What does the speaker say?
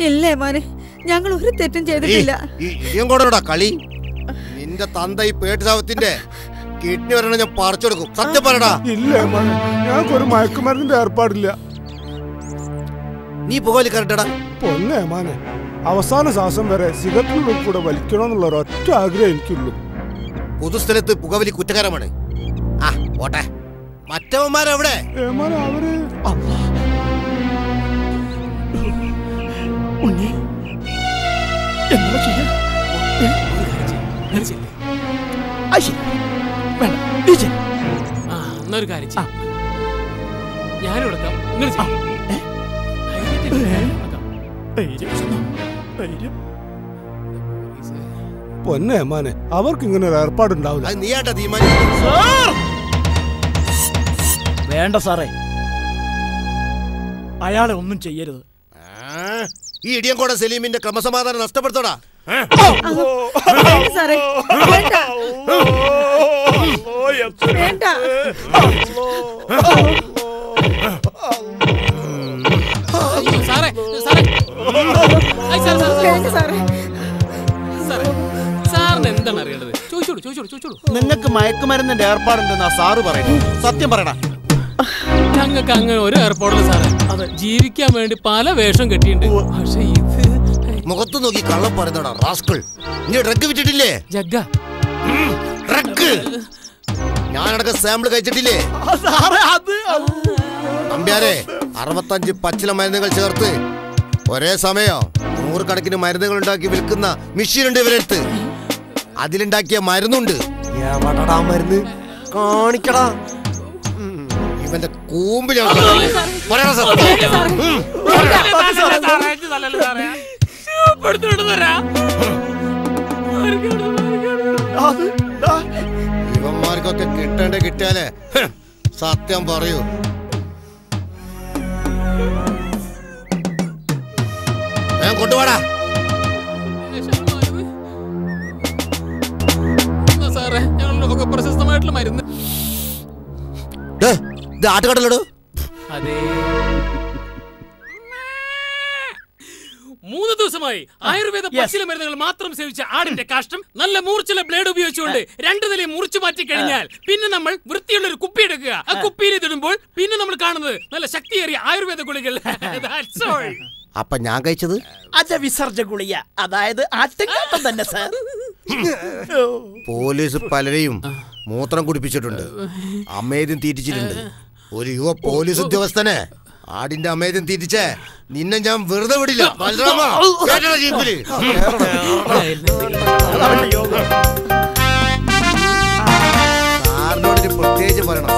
ഇല്ലേ മോനെ, ഞങ്ങൾ ഒരു തെറ്റും ചെയ്തിട്ടില്ല. കളി നിന്റെ തന്ത ഈ പേട്ടുസാവത്തിന്റെ കിഡ്നി വരണ ഞാൻ പറിച്ചെടുക്കും. സത്യം പറയടാ. ഇല്ലേ മോനെ, ഞങ്ങൾക്ക് ഒരു മയക്കുമരുന്നിന്റെ ഏർപ്പാടില്ല. നീ പുകവലി കറക്റ്റടാ. പൊന്നെ മോനെ, അവസാന ശ്വാസം വരെ സിഗരറ്റിനുള്ളിൽ കൂടെ വലിക്കണമെന്നുള്ള ഒരൊറ്റ ആഗ്രഹം എനിക്കുള്ളൂ. പൊതുസ്ഥലത്ത് പുകവലി കുറ്റകരമാണ്. ആ ഓട്ടെ, മറ്റവന്മാരെവിടെ? അവര് എന്താ ചെയ്യാ? എന്നൊരു കാര്യം ഞാനിവിടെ പൊന്നെ മോനെ, അവർക്ക് ഇങ്ങനെ ഒരു ഏർപ്പാടുണ്ടാവില്ല. നീയാട്ടാ തീരുമാനിച്ചു. വേണ്ട സാറേ, അയാളെ ഒന്നും ചെയ്യരുത്. ഈ ഇടിയൻകോട സലീമിന്റെ ക്രമസമാധാനം നഷ്ടപ്പെടുത്തോടാ. എന്താണ് അറിയേണ്ടത്? നിങ്ങൾക്ക് മയക്കുമരുന്നിന്റെ ഏർപ്പാടുണ്ടെന്നാ സാറ് പറയുന്നു. സത്യം പറയടാ. ഞങ്ങൾക്ക് അങ്ങനെ ഒരു ഏർപ്പാടില്ല സാറേ. അതെ, ജീവിക്കാൻ വേണ്ടി പല വേഷം കെട്ടിയിട്ടുണ്ട്. പക്ഷെ ഇത് മുഖത്ത് നോക്കി കള്ളം പറയുന്നോടാ റാസ്കൾ. നീ ഡ്രഗ് വിറ്റിട്ടില്ലേ? ജഗ്ഗ ഡ്രഗ് ഞാനടക്കം സാമ്പിൾ കഴിച്ചിട്ടില്ലേ? നമ്പ്യാരെ, 65 പച്ചില മരുന്നുകൾ ചേർത്ത് ഒരേ സമയം 100 കണക്കിന് മരുന്നുകൾ ഉണ്ടാക്കി വിൽക്കുന്ന മെഷീനുണ്ട് ഇവരെടുത്ത്. അതിലുണ്ടാക്കിയ മരുന്നുണ്ട്. മരുന്ന് കാണിക്കടാ. ഇവന്റെ കൂമ്പിലാണ്. ഇവന്മാർക്കൊക്കെ കിട്ടേണ്ട കിട്ടിയാലേ സത്യം പറയൂ. ഞാൻ കൊണ്ടുപോടാ. സാറേ, ഞങ്ങളുടെ പ്രശസ്തമായിട്ടുള്ള മരുന്ന് ആട്ടുകടലോ? അതെ, 3 ദിവസമായി ആയുർവേദ പച്ചില മരുന്നുകൾ മാത്രം സേവിച്ച ആടിന്റെ കാഷ്ടം നല്ല മൂർച്ചുള്ള ബ്ലേഡ് ഉപയോഗിച്ചുകൊണ്ട് 2 നിലയും മുറിച്ചു മാറ്റി കഴിഞ്ഞാൽ പിന്നെ നമ്മൾ വൃത്തിയുള്ള ഒരു കുപ്പി എടുക്കുക. ആ കുപ്പിയിൽ ഇതിടുമ്പോൾ പിന്നെ നമ്മൾ കാണുന്നത് നല്ല ശക്തിയേറിയ ആയുർവേദ ഗുളികൾ. അപ്പൊ ഞാൻ കഴിച്ചത് അജവിസർജ ഗുളിക, അതായത് ആട്ടുംകാട്ടം തന്നെ സാർ. പോലീസ് പലരെയും മൂത്രം കുടിപ്പിച്ചിട്ടുണ്ട്, അമേദ്യം തീറ്റിച്ചിട്ടുണ്ട്. ഒരു യുവ പോലീസ് ഉദ്യോഗസ്ഥനെ ആടിന്റെ അമേദ്യം തീറ്റിച്ചേ നിന്നെ ഞാൻ വെറുതെ വിടില്ല. സാറിനോട് പ്രത്യേകിച്ച് പറയണം.